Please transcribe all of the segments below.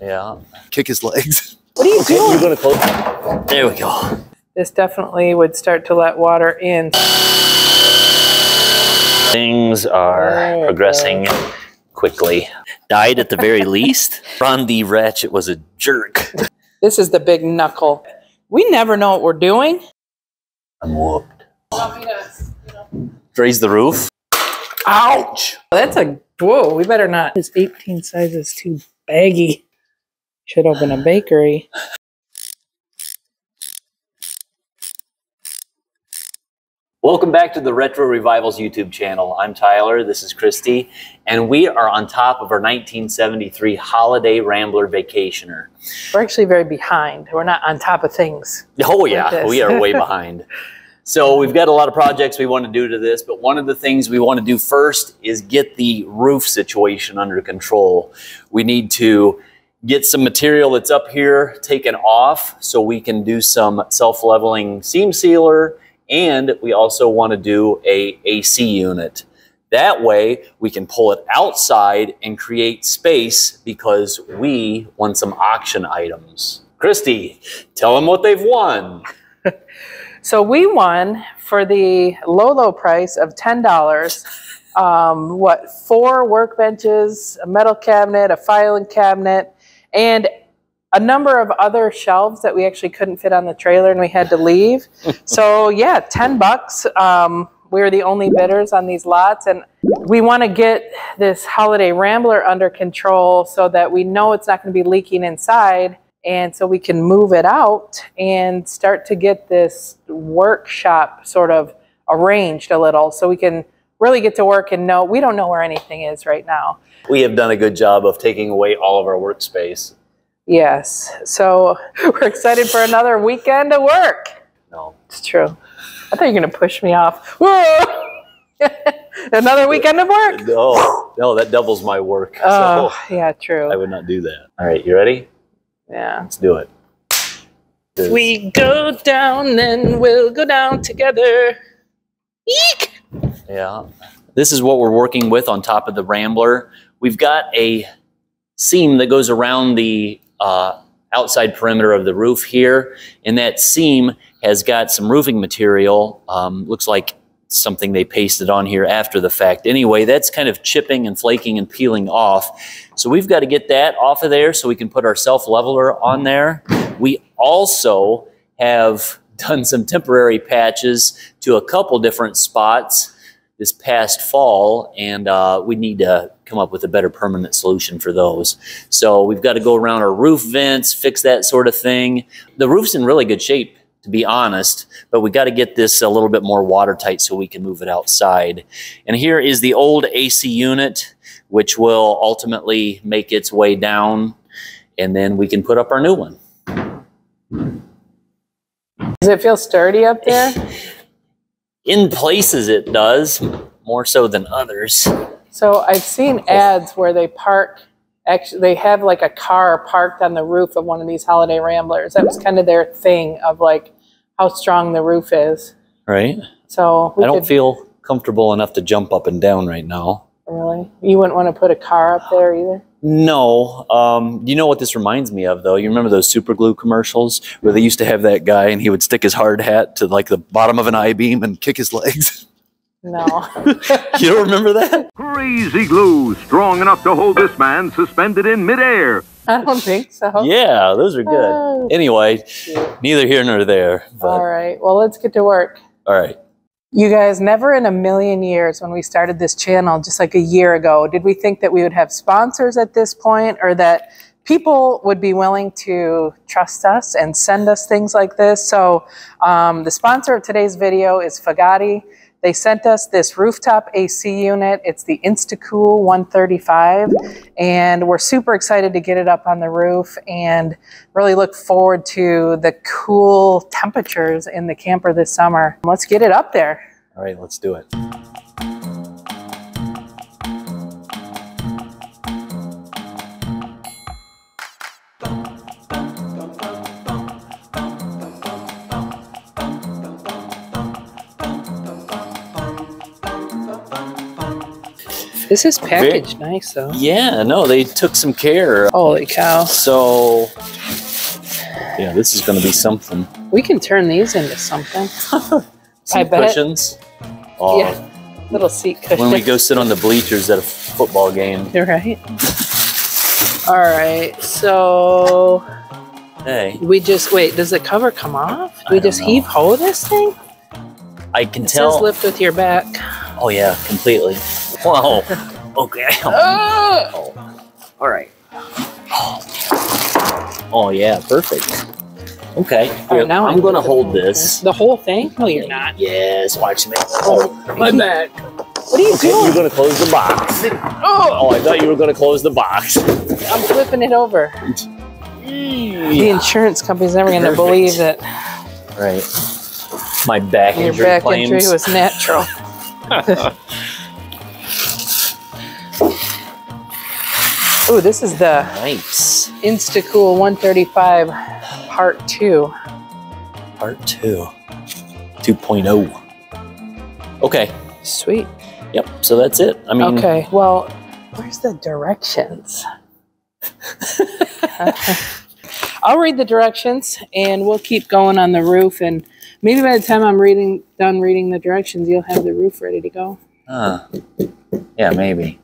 Yeah. Kick his legs. What are you doing? You're gonna close. There we go. This definitely would start to let water in. Things are progressing quickly. Died at the very least. Ron the Ratchet was a jerk. This is the big knuckle. We never know what we're doing. I'm whooped. Raise the roof. Ouch! That's a, whoa, we better not. This 18 size is too baggy. Should open a bakery. Welcome back to the Retro Revivals YouTube channel. I'm Tyler, this is Christy, and we are on top of our 1973 Holiday Rambler Vacationer. We're actually very behind. We're not on top of things. Oh yeah, we are way behind. So we've got a lot of projects we want to do to this, but one of the things we want to do first is get the roof situation under control. We need to get some material that's up here taken off so we can do some self-leveling seam sealer, and we also want to do a AC unit. That way we can pull it outside and create space because we want some auction items. Christy, tell them what they've won. So we won for the low price of $10. 4 workbenches, a metal cabinet, a filing cabinet, and a number of other shelves that we actually couldn't fit on the trailer and we had to leave. So yeah, $10. We were the only bidders on these lots, and we want to get this Holiday Rambler under control so that we know it's not going to be leaking inside, and so we can move it out and start to get this workshop sort of arranged a little so we can really get to work and know. We don't know where anything is right now. We have done a good job of taking away all of our workspace. Yes, so we're excited for another weekend of work. No. It's true. I thought you were going to push me off. Whoa! Another weekend of work. No, that doubles my work. Oh, so yeah, true. I would not do that. All right, you ready? Yeah. Let's do it. If we go down, then we'll go down together. Eek! Yeah. This is what we're working with on top of the Rambler. We've got a seam that goes around the outside perimeter of the roof here, and that seam has got some roofing material. Looks like something they pasted on here after the fact. Anyway, that's kind of chipping and flaking and peeling off. So we've got to get that off of there so we can put our self-leveler on there. We also have done some temporary patches to a couple different spots this past fall, and we need to come up with a better permanent solution for those. So we've got to go around our roof vents, fix that sort of thing. The roof's in really good shape, to be honest, but we got to get this a little bit more watertight so we can move it outside. And here is the old AC unit, which will ultimately make its way down, and then we can put up our new one. Does it feel sturdy up there? In places it does, more so than others. So I've seen ads where they park, actually they have like a car parked on the roof of one of these Holiday Ramblers. That was kind of their thing of like how strong the roof is. Right. So I don't feel comfortable enough to jump up and down right now. Really? You wouldn't want to put a car up there either? No. You know what this reminds me of, though? You remember those super glue commercials where they used to have that guy and he would stick his hard hat to like the bottom of an I-beam and kick his legs? No. You don't remember that? Crazy glue, strong enough to hold this man suspended in midair. I don't think so. Yeah, those are good. Anyway, neither here nor there. But. All right. Well, let's get to work. All right. You guys, never in a million years when we started this channel just like a year ago did we think that we would have sponsors at this point, or that people would be willing to trust us and send us things like this. So the sponsor of today's video is Fogatti. They sent us this rooftop AC unit. It's the InstaCool 135, and we're super excited to get it up on the roof and really look forward to the cool temperatures in the camper this summer. Let's get it up there. All right, let's do it. This is packaged nice though. Yeah, no, they took some care. Holy cow. So, yeah, this is going to be something. We can turn these into something. Some cushions. Oh, yeah, little seat cushions. When we go sit on the bleachers at a football game. You're right. All right, so hey, we just wait. Does the cover come off? Do we just heave ho this thing? I can It tell. says lift with your back. Oh yeah, completely. Whoa. Okay. Oh. All right. Oh yeah, perfect. Okay. All right, now I'm gonna hold this. The whole thing? No, you're not. Yes. Watch me. Oh, my back. What are you doing? You're gonna close the box. Oh, I thought you were gonna close the box. I'm flipping it over. The insurance company's never gonna believe that. Right. My back Your injury back claims. injury was natural. Oh, this is the nice Instacool 135 Part 2. Part 2. 2.0. Okay. Sweet. Yep. So that's it. I mean. Okay. Well, where's the directions? I'll read the directions, and we'll keep going on the roof. And maybe by the time I'm done reading the directions, you'll have the roof ready to go. Yeah, maybe.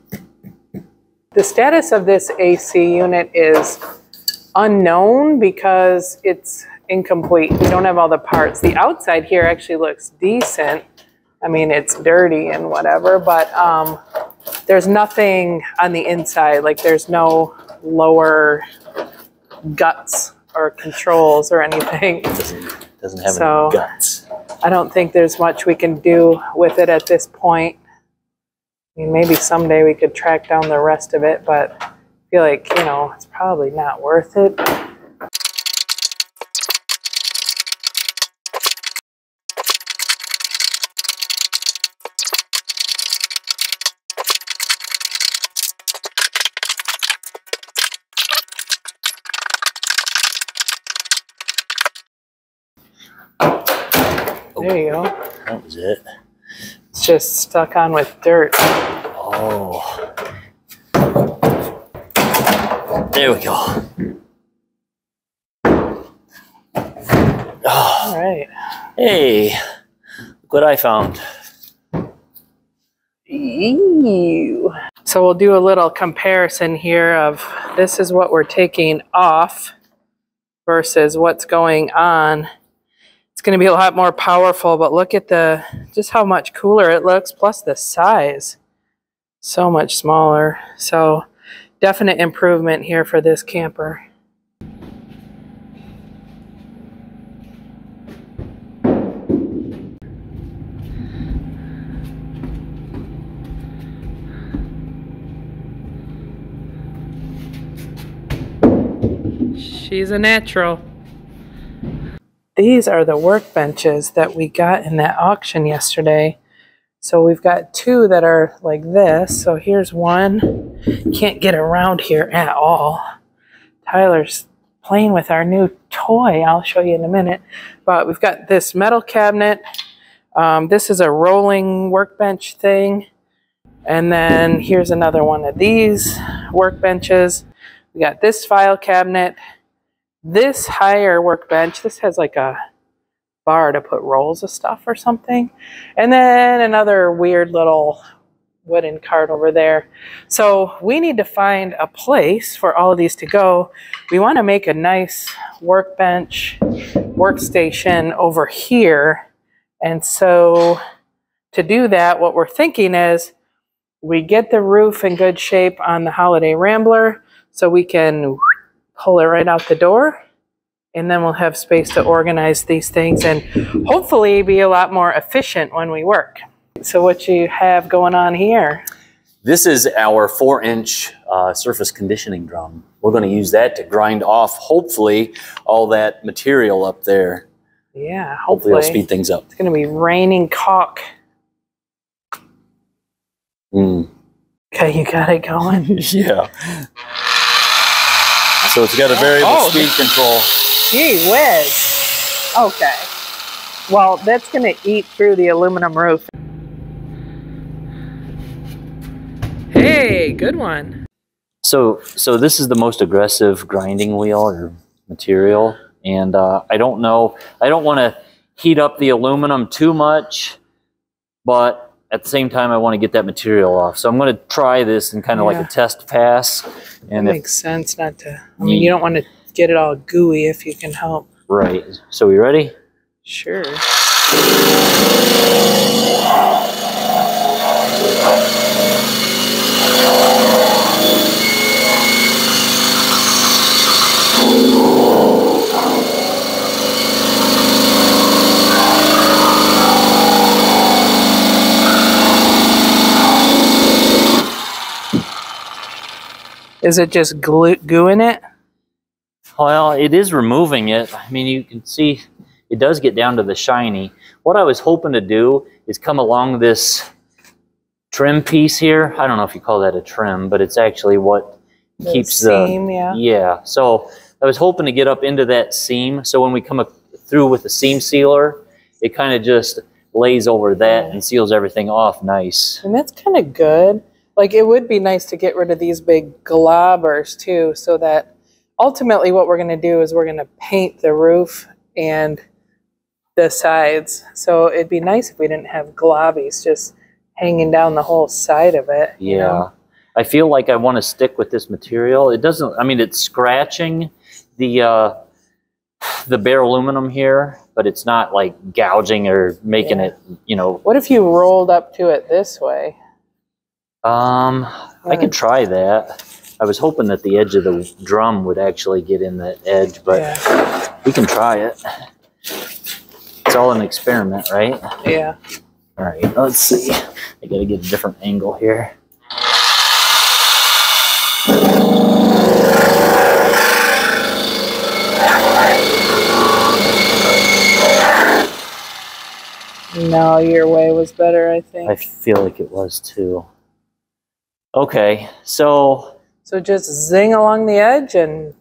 The status of this AC unit is unknown because it's incomplete. We don't have all the parts. The outside here actually looks decent. I mean, it's dirty and whatever, but there's nothing on the inside. Like there's no lower guts or controls or anything. Doesn't have any guts. I don't think there's much we can do with it at this point. I mean, maybe someday we could track down the rest of it, but I feel like, you know, it's probably not worth it. There you go. That was it. It's just stuck on with dirt. Oh. There we go. Oh. All right. Hey, look what I found. Ew. So we'll do a little comparison here of this is what we're taking off versus what's going on. It's going to be a lot more powerful, but look at just how much cooler it looks, plus the size. So much smaller. So definite improvement here for this camper. She's a natural. These are the workbenches that we got in that auction yesterday. So we've got two that are like this. So here's one. Can't get around here at all. Tyler's playing with our new toy. I'll show you in a minute. But we've got this metal cabinet. This is a rolling workbench thing. And then here's another one of these workbenches. We got this file cabinet. This higher workbench, this has like a bar to put rolls of stuff or something. And then another weird little wooden cart over there. So we need to find a place for all of these to go. We want to make a nice workbench, workstation over here. And so to do that, what we're thinking is we get the roof in good shape on the Holiday Rambler so we can pull it right out the door, and then we'll have space to organize these things and hopefully be a lot more efficient when we work. So what you have going on here? This is our 4-inch surface conditioning drum. We're going to use that to grind off, hopefully, all that material up there. Yeah, hopefully it'll speed things up. It's going to be raining caulk. Okay, you got it going? Yeah. So it's got a variable speed control. Gee whiz. Okay. Well, that's going to eat through the aluminum roof. Hey, good one. So this is the most aggressive grinding wheel or material, and I don't know. I don't want to heat up the aluminum too much, but at the same time, I want to get that material off. So I'm going to try this in kind of like a test pass. And that makes sense not to. I mean, you don't want to get it all gooey if you can help. Right. So we ready? Sure. Is it just goo in it? Well, it is removing it. I mean, you can see it does get down to the shiny. What I was hoping to do is come along this trim piece here. I don't know if you call that a trim, but it's actually what keeps the seam, yeah. So I was hoping to get up into that seam. So when we come through with the seam sealer, it kind of just lays over that and seals everything off nice. And that's kind of good. Like, it would be nice to get rid of these big globbers too, so that ultimately what we're going to do is we're going to paint the roof and the sides. So it'd be nice if we didn't have globbies just hanging down the whole side of it. Yeah. You know? I feel like I want to stick with this material. It doesn't, I mean, it's scratching the bare aluminum here, but it's not like gouging or making it, you know. What if you rolled up to it this way? I could try that. I was hoping that the edge of the drum would actually get in that edge, but we can try it. It's all an experiment, right? Yeah. All right, let's see. I gotta get a different angle here. No, your way was better, I think. I feel like it was too. Okay, so just zing along the edge and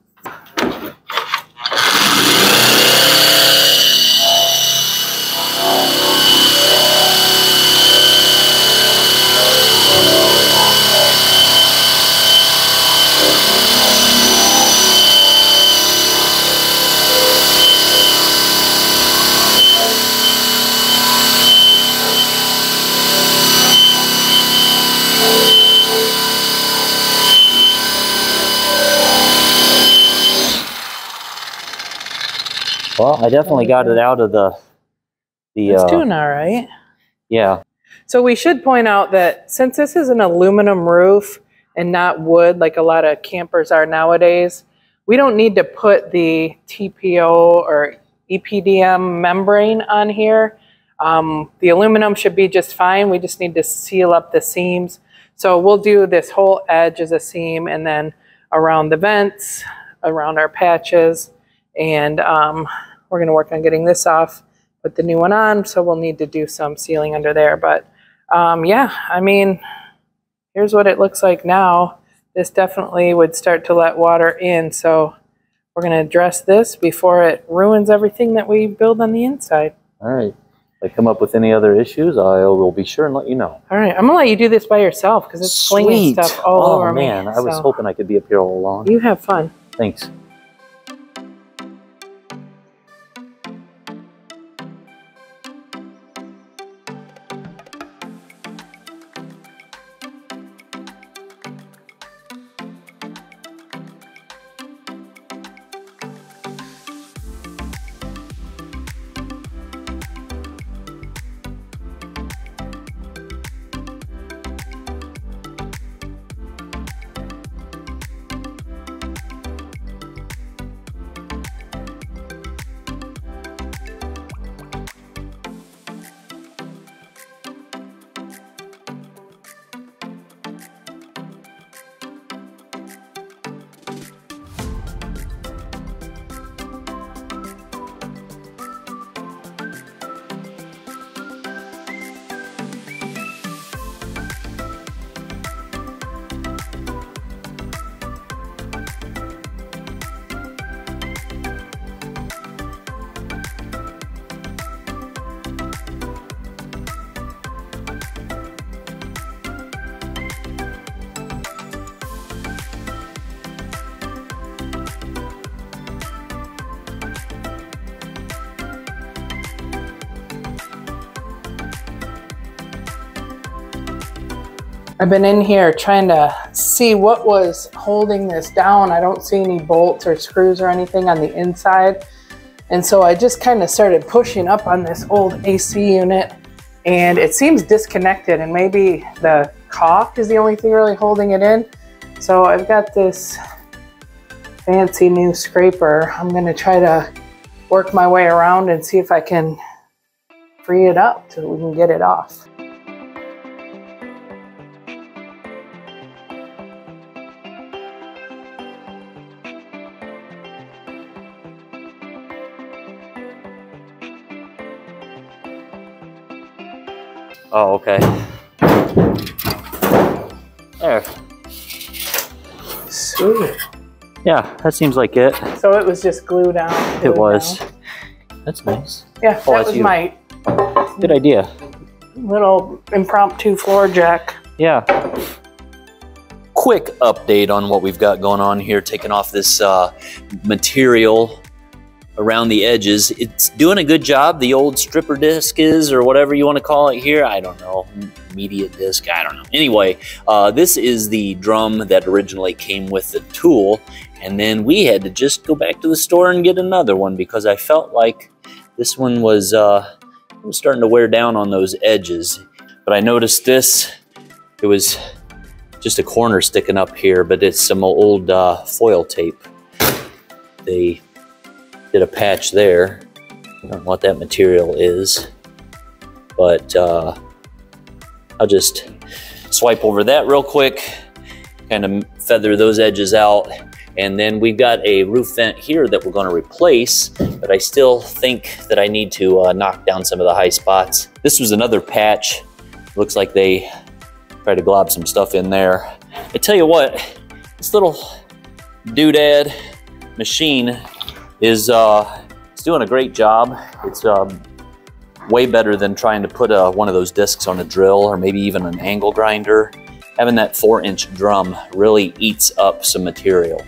well, I definitely got it out of the it's doing all right. Yeah. So we should point out that since this is an aluminum roof and not wood like a lot of campers are nowadays, we don't need to put the TPO or EPDM membrane on here. The aluminum should be just fine. We just need to seal up the seams. So we'll do this whole edge as a seam, and then around the vents, around our patches, and we're going to work on getting this off, put the new one on, so we'll need to do some sealing under there. But yeah, I mean, here's what it looks like now. This definitely would start to let water in, so we're going to address this before it ruins everything that we build on the inside. All right. If I come up with any other issues, I will be sure and let you know. All right. I'm going to let you do this by yourself because it's flinging stuff all over me. Oh, man. I was hoping I could be up here all along. You have fun. Thanks. I've been in here trying to see what was holding this down. I don't see any bolts or screws or anything on the inside. And so I just kind of started pushing up on this old AC unit, and it seems disconnected, and maybe the caulk is the only thing really holding it in. So I've got this fancy new scraper. I'm gonna try to work my way around and see if I can free it up so we can get it off. Oh, okay. There. Sweet. Yeah, that seems like it. So it was just glued down. It was. Down. That's nice. Yeah, oh, that was my good idea. Little impromptu floor jack. Yeah. Quick update on what we've got going on here, taking off this material around the edges. It's doing a good job. The old stripper disc is, or whatever you want to call it here. I don't know. Immediate disc. I don't know. Anyway, this is the drum that originally came with the tool. And then we had to just go back to the store and get another one because I felt like this one was starting to wear down on those edges. But I noticed this. It was just a corner sticking up here, but it's some old foil tape. They did a patch there. I don't know what that material is, but I'll just swipe over that real quick, kind of feather those edges out. And then we've got a roof vent here that we're going to replace, but I still think that I need to knock down some of the high spots. This was another patch. Looks like they tried to glob some stuff in there. I tell you what, this little doodad machine is it's doing a great job. It's way better than trying to put one of those discs on a drill or maybe even an angle grinder. Having that 4-inch drum really eats up some material.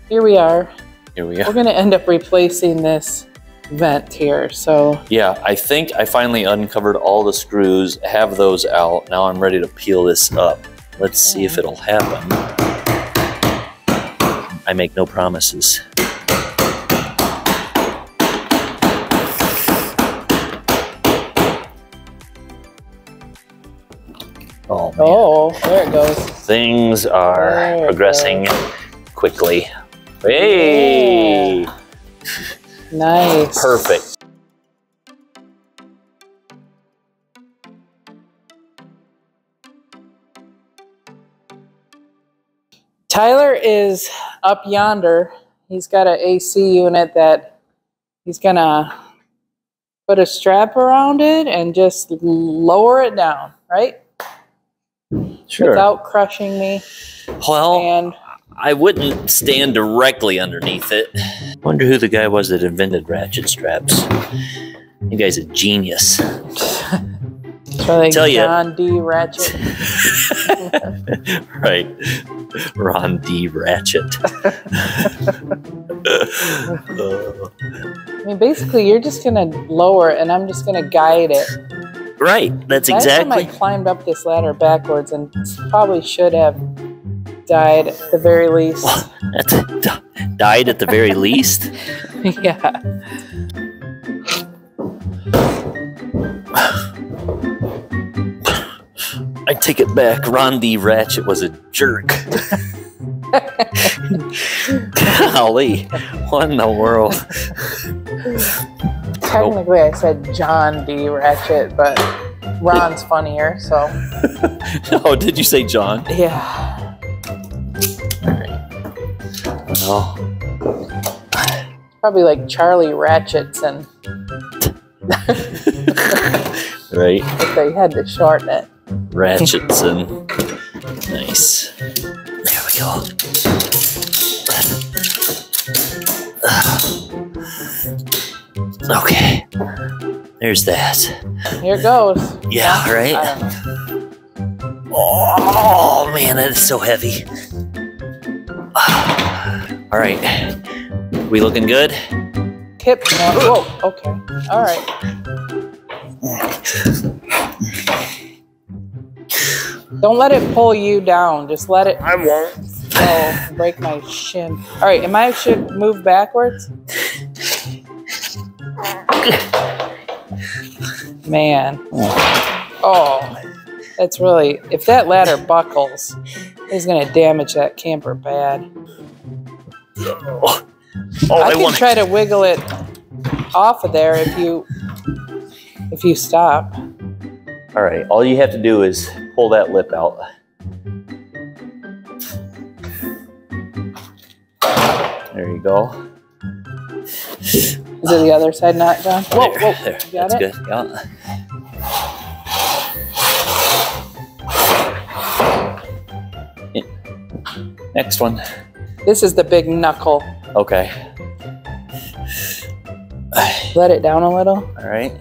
Here we are. Here we go. We're gonna end up replacing this vent here, so. Yeah, I think I finally uncovered all the screws, have those out. Now I'm ready to peel this up. Let's see if it'll happen. I make no promises. Oh, man. Oh, there it goes. Things are progressing quickly. Hey! Yeah. Nice. Perfect. Tyler is up yonder. He's got an AC unit that he's gonna put a strap around it and just lower it down, right? Sure. Without crushing me. Well, And I wouldn't stand directly underneath it. Wonder who the guy was that invented ratchet straps. You guy's a genius. so like Tell ya. John D. Ratchet. Right. Ron D. Ratchet. I mean, basically, you're just gonna lower it, and I'm just gonna guide it. Right. That's Last time I exactly. climbed up this ladder backwards, and probably should have died at the very least. That's died at the very least. Yeah. I take it back. Ron D. Ratchet was a jerk. Golly, what in the world? Technically, I said John D. Ratchet, but Ron's funnier, so. Oh, did you say John? Yeah. All right. Well, Probably like Charlie Ratchetson, right. if they had to shorten it. Ratchetson. Nice. There we go. Okay. There's that. Here it goes. Yeah, right? I don't know. Oh, man, that is so heavy. All right. We looking good? Tip. No. Whoa, okay. All right. Don't let it pull you down. Just let it. I won't. Oh, break my shin. All right, am I should move backwards? Man. Oh, that's really, if that ladder buckles, it's going to damage that camper bad. I can try to wiggle it off of there if you stop. All right, all you have to do is pull that lip out. There you go. Is it the other side not, John? Whoa, whoa. There. You got That's it? good. Yeah. Next one. This is the big knuckle. Okay. Let it down a little. All right.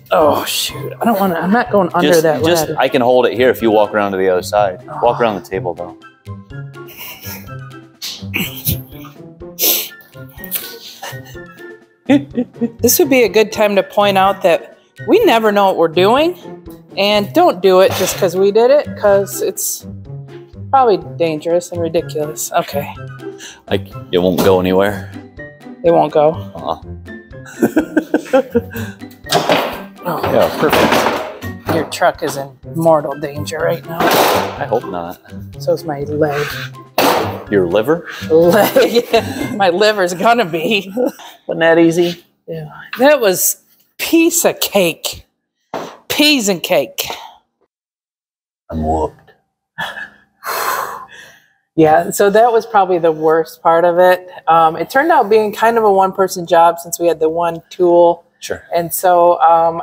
Oh, shoot. I don't want to, I'm not going under that ladder. I can hold it here if you walk around to the other side. Oh. Walk around the table, though. This would be a good time to point out that we never know what we're doing, and don't do it just because we did it, because it's probably dangerous and ridiculous. Okay. It won't go anywhere. It won't go. Oh, yeah, perfect. Your truck is in mortal danger right now. I hope not. So is my leg. Your liver? Leg. My liver's gonna be. Wasn't that easy? Yeah. That was piece of cake. Peas and cake. I'm whooped. Yeah, so that was probably the worst part of it. It turned out being kind of a one-person job since we had the one tool. Sure. And so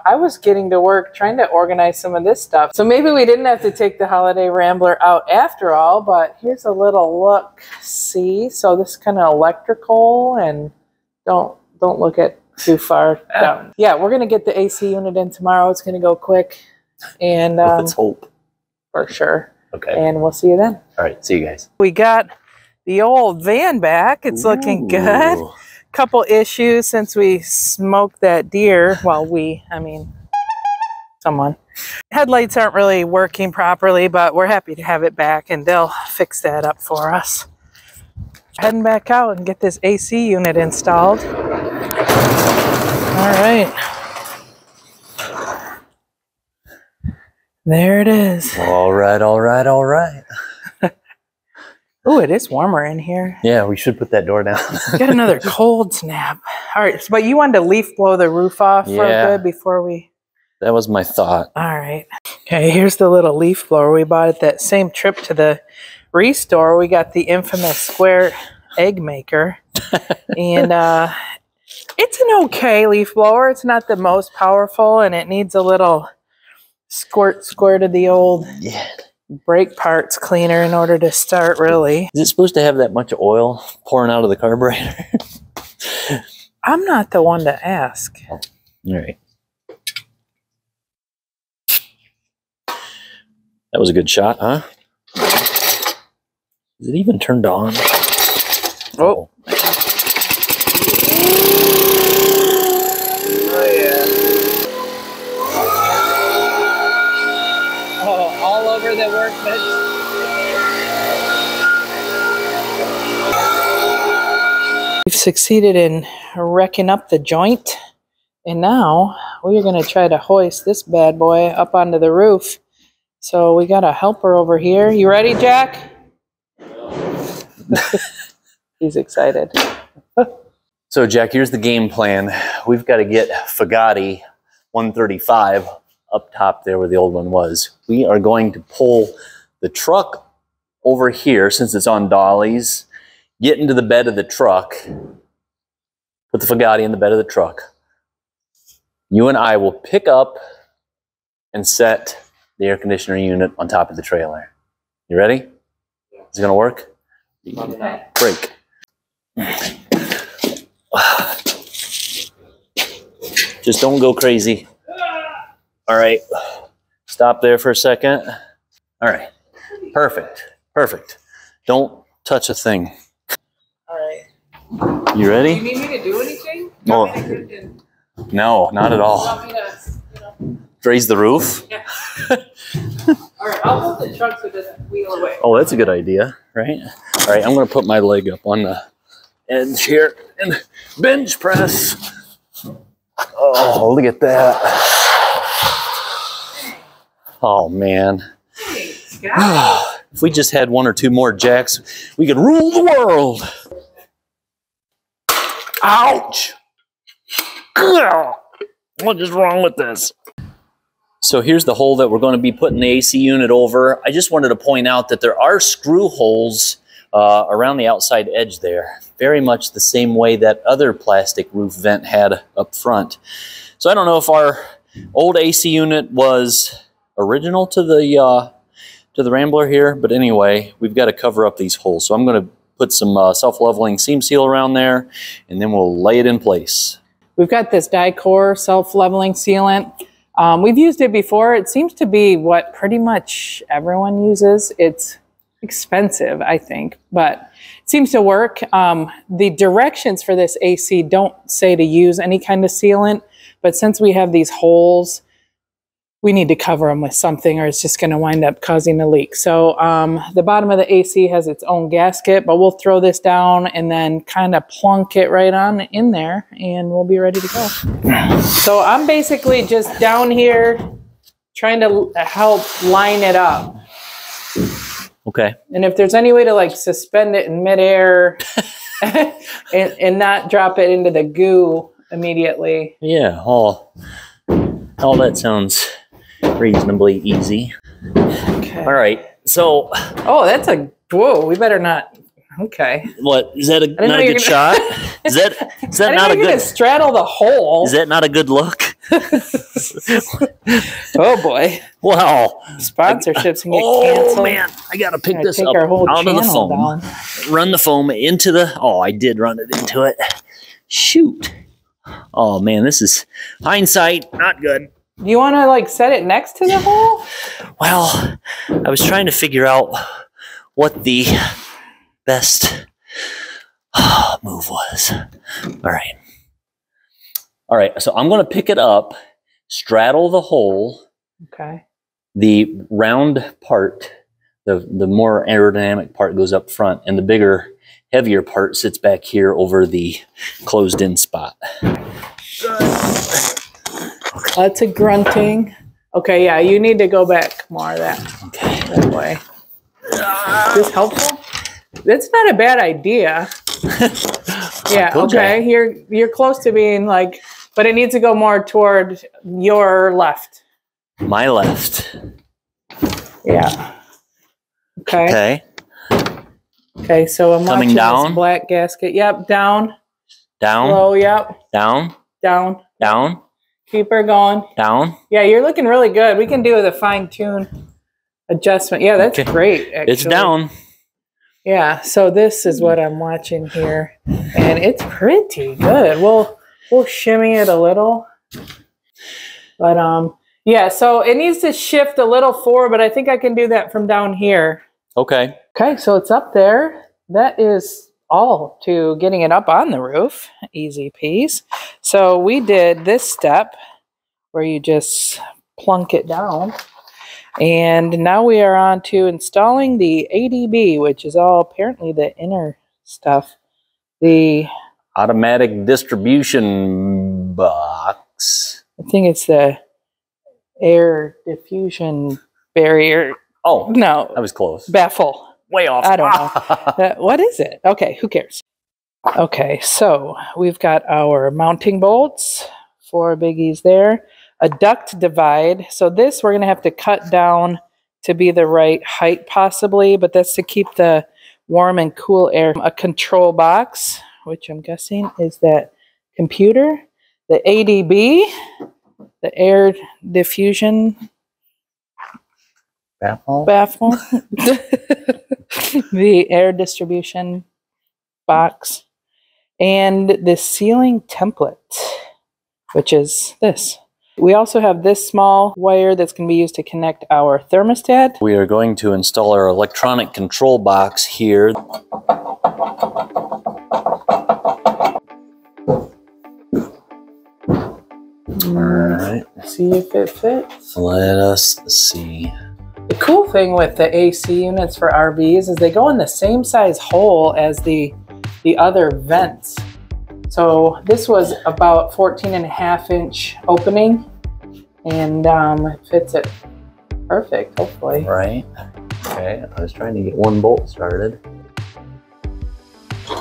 I was getting to work trying to organize some of this stuff. So maybe we didn't have to take the Holiday Rambler out after all, but here's a little look-see. So this is kind of electrical, and don't look at too far down. Yeah, we're going to get the AC unit in tomorrow. It's going to go quick. And Let's hope. For sure. Okay. And we'll see you then. All right. See you guys. We got the old van back. It's looking good. Couple issues since we smoked that deer. Well, I mean, someone. Headlights aren't really working properly, but we're happy to have it back, and they'll fix that up for us. Heading back out and get this AC unit installed. All right. There it is. All right, all right, all right. Oh, it is warmer in here. Yeah, we should put that door down. Got another cold snap. All right, but you wanted to leaf blow the roof off for good before we... That was my thought. All right. Okay, here's the little leaf blower we bought at that same trip to the Restore. We got the infamous square egg maker. And it's an okay leaf blower. It's not the most powerful, and it needs a little squirt of the old... Yeah. Brake parts cleaner in order to start, really. Is it supposed to have that much oil pouring out of the carburetor? I'm not the one to ask. All right. That was a good shot, huh? Is it even turned on? Oh. All over the workbench. We've succeeded in wrecking up the joint, and now we are going to try to hoist this bad boy up onto the roof. So we got a helper over here. You ready, Jack? He's excited. So, Jack, here's the game plan. We've got to get Fogatti 135 up top there where the old one was. We are going to pull the truck over here since it's on dollies, get into the bed of the truck, put the Fogatti in the bed of the truck. You and I will pick up and set the air conditioner unit on top of the trailer. You ready? Yeah. Is it going to work? Okay. Break. Just don't go crazy. All right, stop there for a second. All right, perfect, perfect. Don't touch a thing. All right. You ready? Do you need me to do anything? Oh, no, not at all. Want me to, Raise the roof? Yeah. All All right, I'll hold the truck so it doesn't wheel away. Oh, that's a good idea, right? All right, I'm going to put my leg up on the edge here and bench press. Oh, look at that. Oh, man. Thanks, guys. If we just had 1 or 2 more jacks, we could rule the world. Ouch! What is wrong with this? So here's the hole that we're going to be putting the AC unit over. I just wanted to point out that there are screw holes around the outside edge there. Very much the same way that other plastic roof vent had up front. So I don't know if our old AC unit was original to the Rambler here, but anyway, we've got to cover up these holes. So I'm going to put some self-leveling seam seal around there, and then we'll lay it in place. We've got this Dicor self-leveling sealant. We've used it before. It seems to be what pretty much everyone uses. It's expensive, I think, but it seems to work. The directions for this AC don't say to use any kind of sealant, but since we have these holes, we need to cover them with something or it's just going to wind up causing a leak. So the bottom of the AC has its own gasket, but we'll throw this down and then kind of plunk it right on in there and we'll be ready to go. So I'm basically just down here trying to help line it up. Okay. And if there's any way to like suspend it in midair and not drop it into the goo immediately. Yeah, all that sounds reasonably easy. Okay. All right, so. Oh, that's a, whoa, we better not, okay. What, is that not a good shot? Is that not a good, straddle the hole. is that not a good look? Oh boy. Wow. Sponsorships can get canceled. Oh man, I gotta pick this up our whole out of the foam. down. Run the foam into the, oh, I did run it into it. Shoot. Oh man, this is hindsight, not good. Do you want to like set it next to the hole? Well, I was trying to figure out what the best move was. All right, so I'm going to pick it up, straddle the hole. Okay. The round part, the more aerodynamic part goes up front, and the bigger, heavier part sits back here over the closed-in spot. Lots of grunting. Okay, yeah, you need to go back more of that. Okay. That way. Is this helpful? That's not a bad idea. Yeah, okay. You're close to being like, but it needs to go more toward your left. My left. Yeah. Okay. Okay. Okay, so I'm coming watching down. This black gasket. Yep, down. Down. Low, yep. Down. Down. Down. Keep her going. Down. Yeah, you're looking really good. We can do the fine-tune adjustment. Yeah, that's great, actually. It's down. Yeah, so this is what I'm watching here. And it's pretty good. We'll shimmy it a little. But yeah, so it needs to shift a little forward, but I think I can do that from down here. Okay. Okay, so it's up there. That is all to getting it up on the roof. Easy piece. So we did this step where you just plunk it down. And now we are on to installing the ADB, which is all apparently the inner stuff. The automatic distribution box. I think it's the air diffusion barrier. Oh, no. I was close. Baffle. Way off. I don't know. What is it? Okay, who cares? Okay, so we've got our mounting bolts, 4 biggies there. A duct divide. So this we're going to have to cut down to be the right height possibly, but that's to keep the warm and cool air. A control box, which I'm guessing is that computer. The ADB, the air diffusion baffle. The air distribution box. And the ceiling template, which is this. We also have this small wire that's going to be used to connect our thermostat. We are going to install our electronic control box here. All right. See if it fits. Let us see. The cool thing with the AC units for RVs is they go in the same size hole as the other vents. So this was about 14.5-inch opening, and it fits it perfect, hopefully. Right. Okay, I was trying to get one bolt started.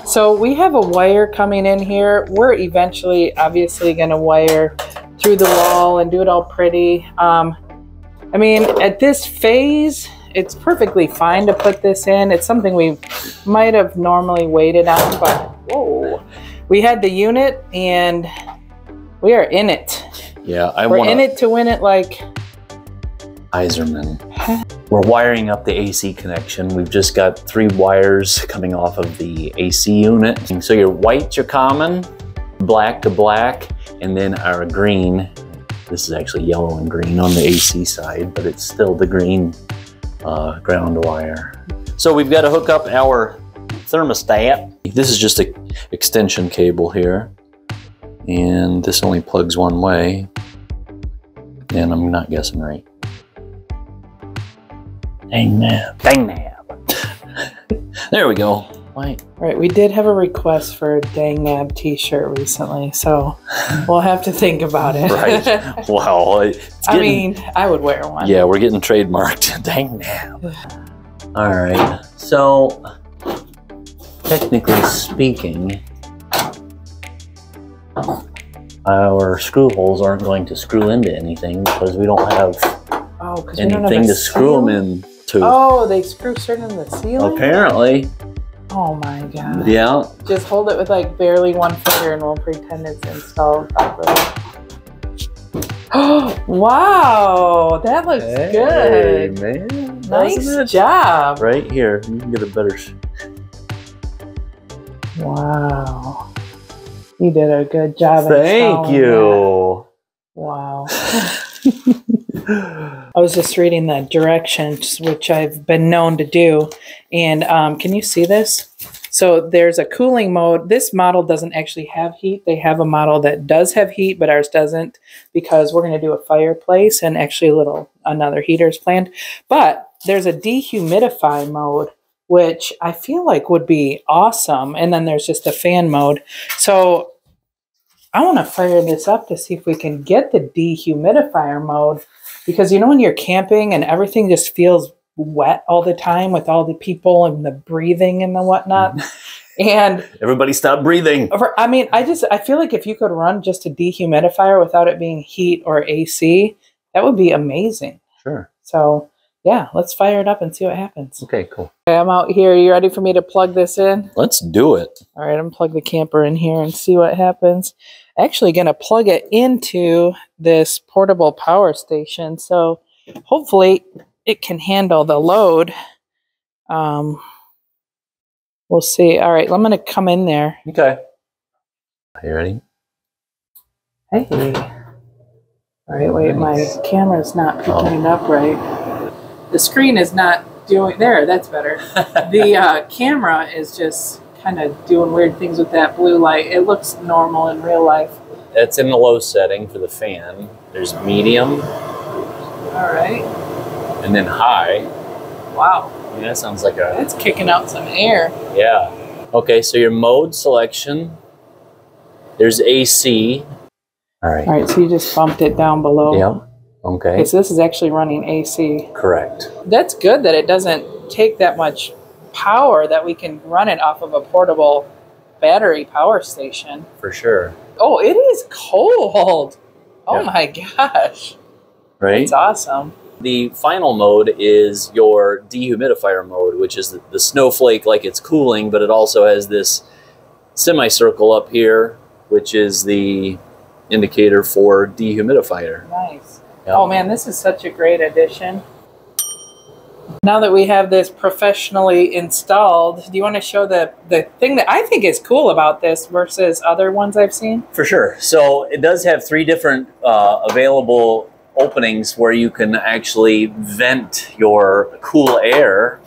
So we have a wire coming in here. We're eventually obviously going to wire through the wall and do it all pretty. I mean, at this phase, it's perfectly fine to put this in. It's something we might have normally waited on, but whoa. We had the unit and we are in it. Yeah, we're in it to win it, like Iserman. We're wiring up the AC connection. We've just got 3 wires coming off of the AC unit. And so your white's your common, black to black, and then our green. This is actually yellow and green on the AC side, but it's still the green ground wire. So we've got to hook up our thermostat. This is just an extension cable here, and this only plugs one way, and I'm not guessing right. Dang nab. Dang nab. There we go. Right. Right, we did have a request for a Dang Nab t-shirt recently, so we'll have to think about it. Right. Wow. I mean, I would wear one. Yeah, we're getting trademarked. Dang nab. All right. So, technically speaking, our screw holes aren't going to screw into anything because we don't have anything to screw them into. Oh, they screw straight in the ceiling? Apparently. Oh my god. Yeah. Just hold it with like barely one finger and we'll pretend it's installed properly. Oh, wow. That looks good. Man. Nice job. Right here. You can get a better. Wow. You did a good job. Thank you. That. Wow. I was just reading the directions, which I've been known to do. And can you see this? So there's a cooling mode. This model doesn't actually have heat. They have a model that does have heat, but ours doesn't, because we're going to do a fireplace and actually another heater is planned. But there's a dehumidify mode, which I feel like would be awesome. And then there's just a fan mode. So I want to fire this up to see if we can get the dehumidifier mode. Because, you know, when you're camping and everything just feels wet all the time with all the people and the breathing and the whatnot. And everybody stop breathing. I mean, I feel like if you could run just a dehumidifier without it being heat or AC, that would be amazing. Sure. So, yeah, let's fire it up and see what happens. Okay, cool. Okay, I'm out here. Are you ready for me to plug this in? Let's do it. All right, I'm going to plug the camper in here and see what happens. Actually going to plug it into this portable power station, so hopefully it can handle the load. We'll see. All right, I'm going to come in there. Okay. Are you ready? Hey. All right, wait, my camera's not picking it up right. The screen is not doing, there, that's better. The camera is just kind of doing weird things with that blue light. It looks normal in real life. That's in the low setting for the fan. There's medium. All right. And then high. Wow. I mean, that sounds like a... That's kicking out some air. Yeah. Okay, so your mode selection. There's AC. All right. All right, so you just bumped it down below. Yep. Okay. Okay, so this is actually running AC. Correct. That's good that it doesn't take that much power, that we can run it off of a portable battery power station. For sure. Oh, it is cold. Oh yeah. My gosh. Right? That's awesome. The final mode is your dehumidifier mode, which is the snowflake, like it's cooling, but it also has this semicircle up here, which is the indicator for dehumidifier. Nice. Yep. Oh man, this is such a great addition. Now that we have this professionally installed, do you want to show the thing that I think is cool about this versus other ones I've seen? For sure. So it does have 3 different available openings where you can actually vent your cool air.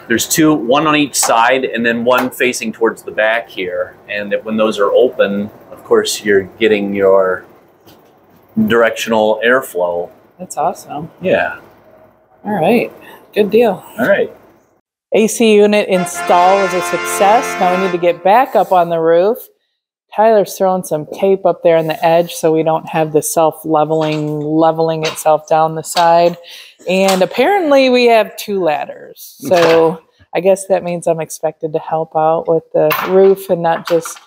There's 2, one on each side and then one facing towards the back here. And when those are open, of course, you're getting your directional airflow. That's awesome. Yeah. All right, good deal. All right. AC unit install was a success. Now we need to get back up on the roof. Tyler's throwing some tape up there on the edge so we don't have the leveling itself down the side. And apparently we have 2 ladders. So I guess that means I'm expected to help out with the roof and not just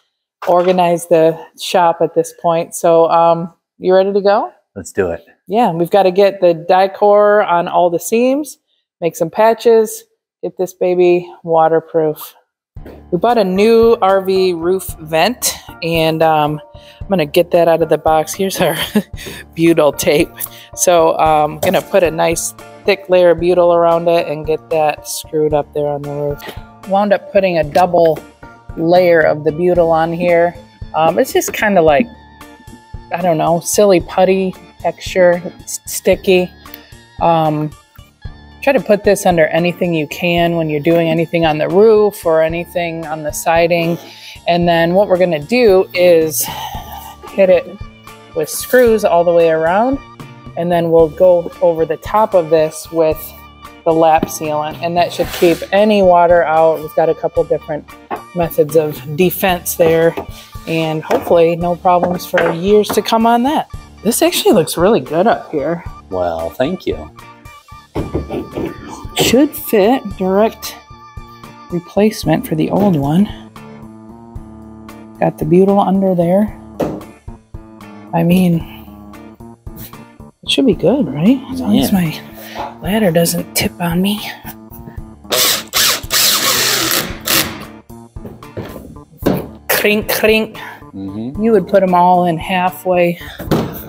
organize the shop at this point. So you ready to go? Let's do it. Yeah, we've got to get the Dicor on all the seams, make some patches, get this baby waterproof. We bought a new RV roof vent, and I'm going to get that out of the box. Here's our butyl tape. So I'm going to put a nice thick layer of butyl around it and get that screwed up there on the roof. Wound up putting a double layer of the butyl on here. It's just kind of like, I don't know, silly putty texture. It's sticky. Try to put this under anything you can when you're doing anything on the roof or anything on the siding. And then what we're going to do is hit it with screws all the way around. And then we'll go over the top of this with the lap sealant. And that should keep any water out. We've got a couple different methods of defense there. And hopefully no problems for years to come on that. This actually looks really good up here. Well, thank you. Should fit, direct replacement for the old one. Got the butyl under there. I mean, it should be good, right? As long as my ladder doesn't tip on me. Crink, crink. You would put them all in halfway.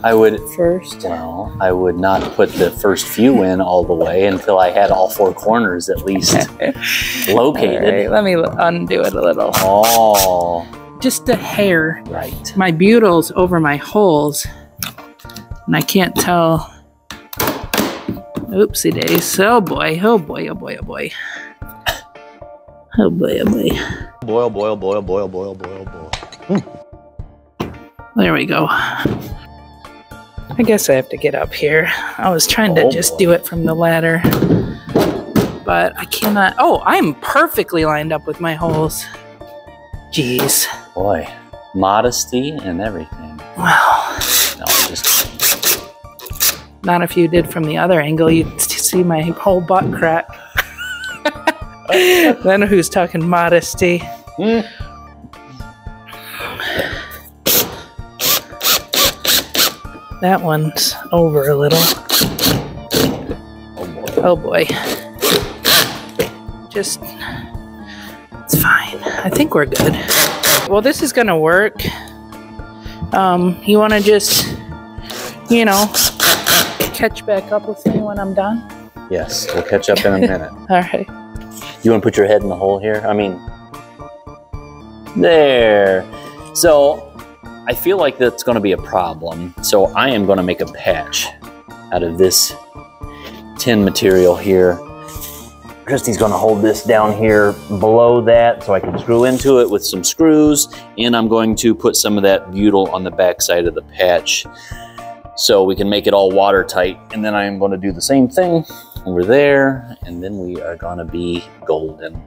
I would first. Well, I would not put the first few in all the way until I had all 4 corners at least located. All right, let me undo it a little. Oh. Just a hair. Right. My butyl's over my holes, and I can't tell. Oopsie days. Oh boy, oh boy, oh boy, oh boy. Oh boy, oh boy. Boil, boil, boil, boil, boil, boil, boil. There we go. I guess I have to get up here. I was trying to just do it from the ladder, but I cannot. Oh, I'm perfectly lined up with my holes. Jeez. Boy, modesty and everything. Wow. No, just... Not if you did from the other angle, you'd see my whole butt crack. Then who's talking modesty? That one's over a little. Oh boy. Just, it's fine. I think we're good. Well, this is gonna work. You wanna just, you know, catch back up with me when I'm done? Yes, we'll catch up in a minute. All right. You wanna put your head in the hole here? I mean, there. So, I feel like that's going to be a problem, so I am going to make a patch out of this tin material here. Christy's going to hold this down here below that so I can screw into it with some screws, and I'm going to put some of that butyl on the back side of the patch so we can make it all watertight. And then I'm going to do the same thing over there, and then we are going to be golden.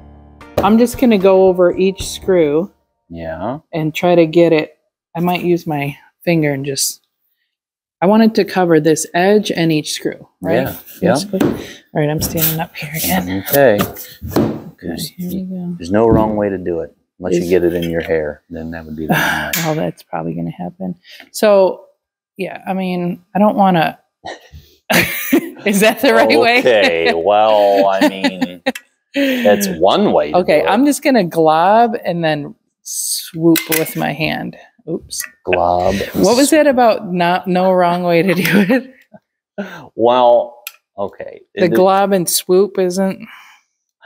I'm just going to go over each screw. Yeah. And try to get it. I might use my finger and just, I want it to cover this edge and each screw, right? Yeah, yeah. All right, I'm standing up here again. Okay. Here we go. There's no wrong way to do it. Unless you get it in your hair, then that would be the wrong way. Well, that's probably going to happen. So, yeah, I mean, I don't want to, is that the right way? Okay, well, I mean, that's one way to do it. I'm just going to glob and then swoop with my hand. Oops. Glob. What was it about no wrong way to do it? Well, okay. The glob and swoop isn't?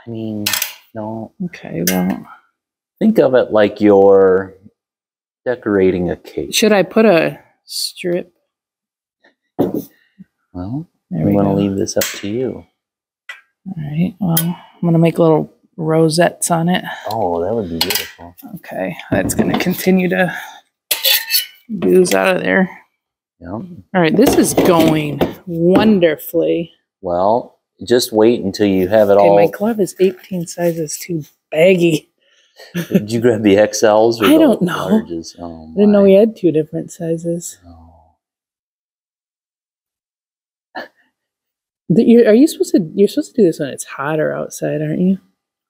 I mean, no. Okay, well. Think of it like you're decorating a cake. Should I put a strip? Well, I'm going to leave this up to you. All right, well, I'm going to make little rosettes on it. Oh, that would be beautiful. Okay, that's going to continue to ooze out of there. Yeah. All right, this is going wonderfully. Well, just wait until you have it Okay, all. my glove is 18 sizes too baggy. Did you grab the XLs or I don't know. larges? Oh, I didn't know we had 2 different sizes. Oh. You're supposed to do this when it's hotter outside, aren't you?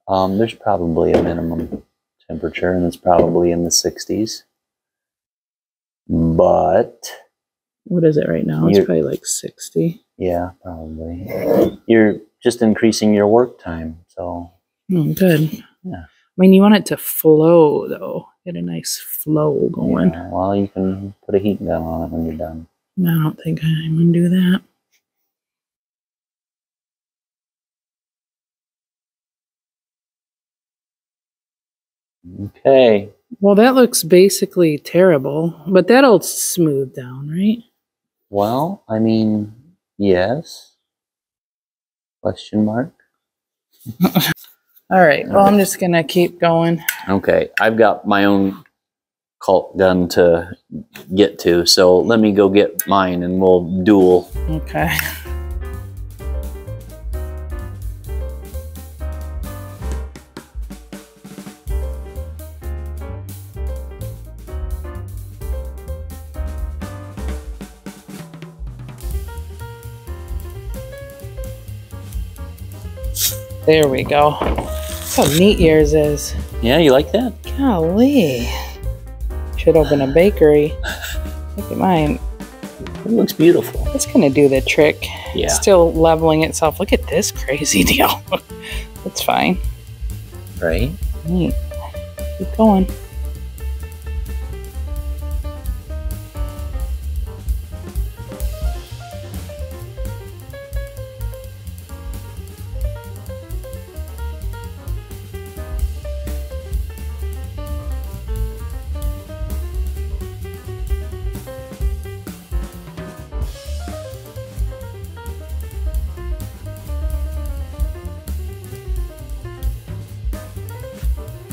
There's probably a minimum temperature, and it's probably in the 60s. But what is it right now? It's probably like 60. Yeah, probably. You're just increasing your work time, so. Good. Yeah. I mean, you want it to flow, though. Get a nice flow going. Yeah, well, you can put a heat gun on it when you're done. I don't think I'm going to do that. Okay. Well, that looks basically terrible, but that'll smooth down, right? Well, I mean, yes. Question mark. All right. Well, I'm just going to keep going. Okay. I've got my own caulk gun to get to, so let me go get mine and we'll duel. Okay. There we go. Look how neat yours is. Yeah, you like that? Golly. Should open a bakery. Look at mine. It looks beautiful. It's going to do the trick. Yeah. It's still leveling itself. Look at this crazy deal. That's fine. Right? Neat. Keep going.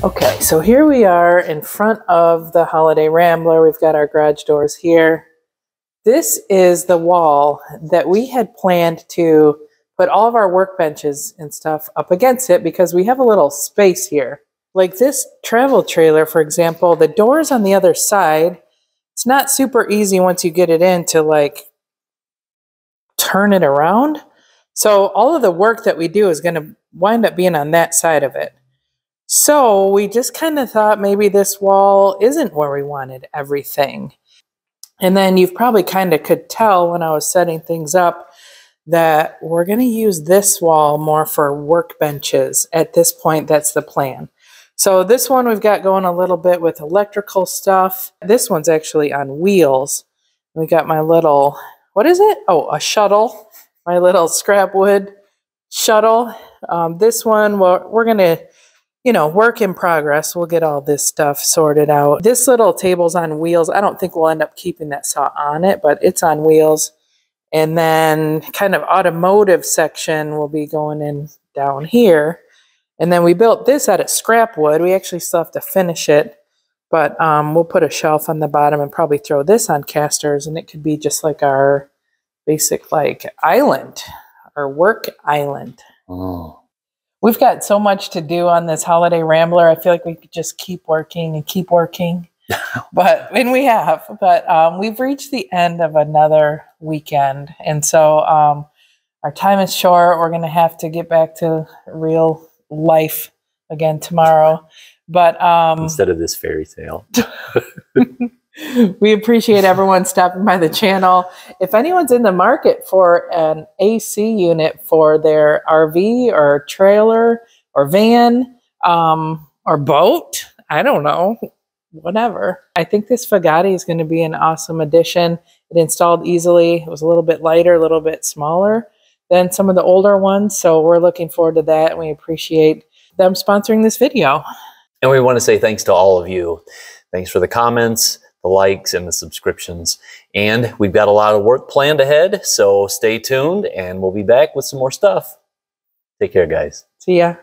Okay, so here we are in front of the Holiday Rambler. We've got our garage doors here. This is the wall that we had planned to put all of our workbenches and stuff up against it because we have a little space here. Like this travel trailer, for example, the door's on the other side. It's not super easy once you get it in to like turn it around. So all of the work that we do is going to wind up being on that side of it. So we just kind of thought maybe this wall isn't where we wanted everything. And then you've probably kind of could tell when I was setting things up that we're going to use this wall more for workbenches. At this point, that's the plan. So this one we've got going a little bit with electrical stuff. This one's actually on wheels. We got my little, what is it? Oh, a shuttle. My little scrap wood shuttle. This one, we're going to, you know, work in progress. We'll get all this stuff sorted out. This little table's on wheels. I don't think we'll end up keeping that saw on it, but it's on wheels. And then kind of automotive section will be going in down here. And then we built this out of scrap wood. We actually still have to finish it, but we'll put a shelf on the bottom and probably throw this on casters, and it could be just like our basic like island, our work island. Oh. We've got so much to do on this Holiday Rambler. I feel like we could just keep working and keep working. And we have. But we've reached the end of another weekend. And so our time is short. We're going to have to get back to real life again tomorrow. But instead of this fairy tale. We appreciate everyone stopping by the channel. If anyone's in the market for an AC unit for their RV or trailer or van or boat, I don't know, whatever. I think this Fogatti is going to be an awesome addition. It installed easily. It was a little bit lighter, a little bit smaller than some of the older ones. So we're looking forward to that, and we appreciate them sponsoring this video. And we want to say thanks to all of you. Thanks for the comments, the likes, and the subscriptions. And we've got a lot of work planned ahead, so stay tuned, and we'll be back with some more stuff. Take care, guys. See ya.